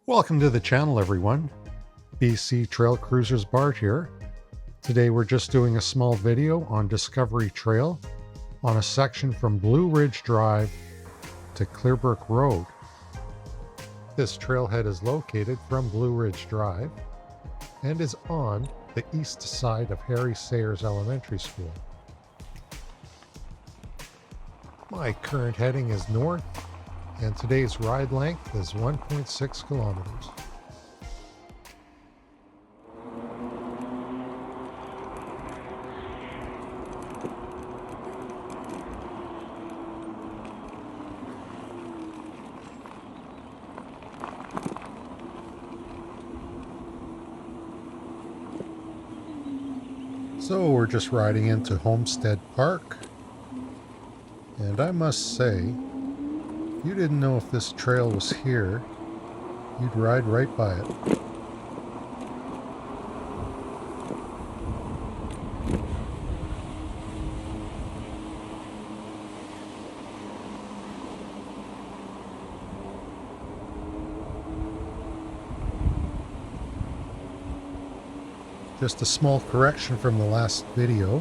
Welcome to the channel, everyone. BC Trail Cruisers Bart here. Today we're just doing a small video on Discovery Trail on a section from Blueridge Drive to Clearbrook Road. This trailhead is located from Blueridge Drive and is on the east side of Harry Sayers Elementary School. My current heading is north, and today's ride length is 1.6 kilometers. So we're just riding into Homestead Park, and I must say, if you didn't know if this trail was here, you'd ride right by it. Just a small correction from the last video.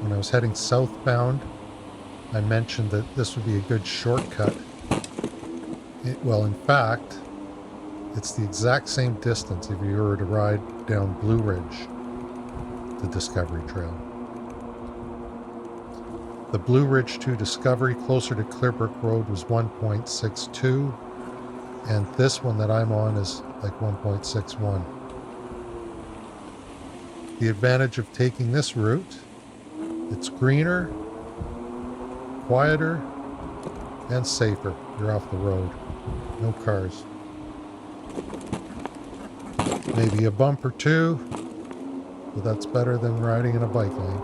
When I was heading southbound, I mentioned that this would be a good shortcut. Well, in fact, it's the exact same distance if you were to ride down Blue Ridge, the Discovery Trail. The Blue Ridge to Discovery closer to Clearbrook Road was 1.62, and this one that I'm on is like 1.61. The advantage of taking this route, it's greener, quieter, and safer. You're off the road. No cars. Maybe a bump or two, but that's better than riding in a bike lane.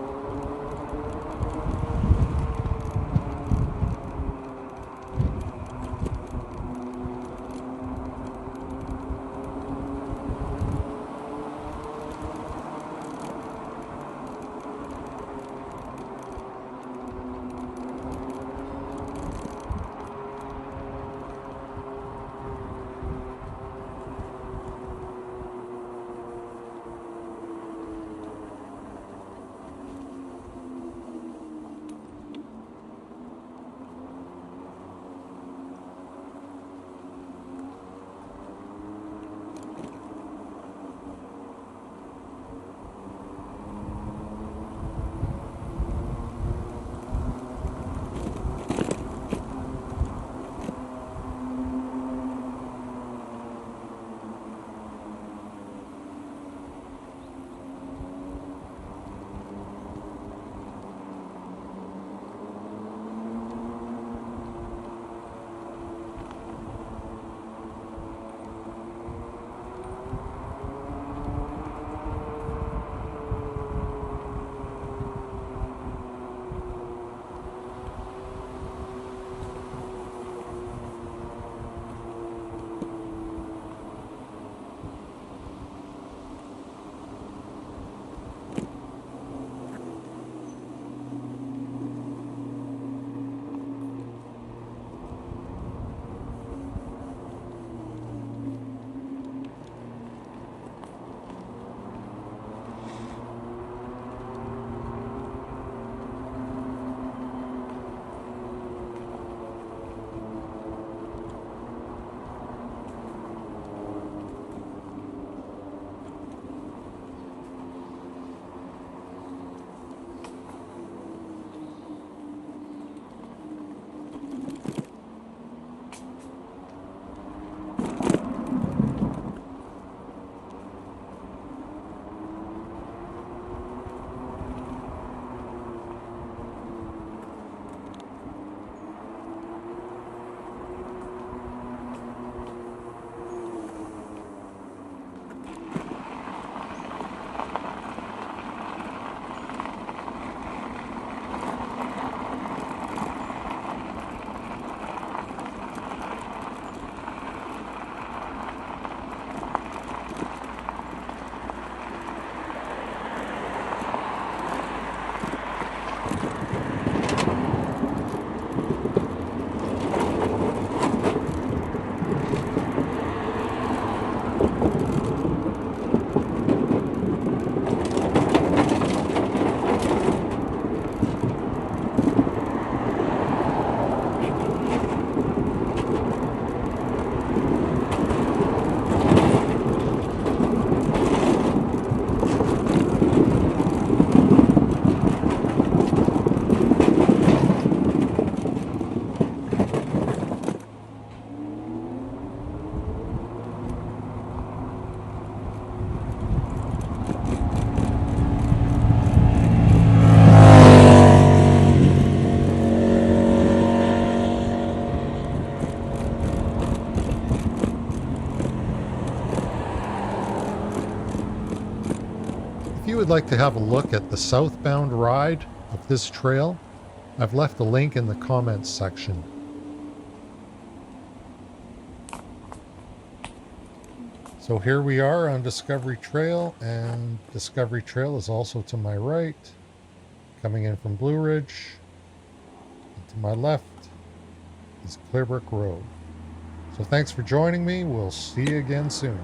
you would like to have a look at the southbound ride of this trail, I've left a link in the comments section. So here we are on Discovery Trail, and Discovery Trail is also to my right, coming in from Blueridge. And to my left is Clearbrook Road. So thanks for joining me. We'll see you again soon.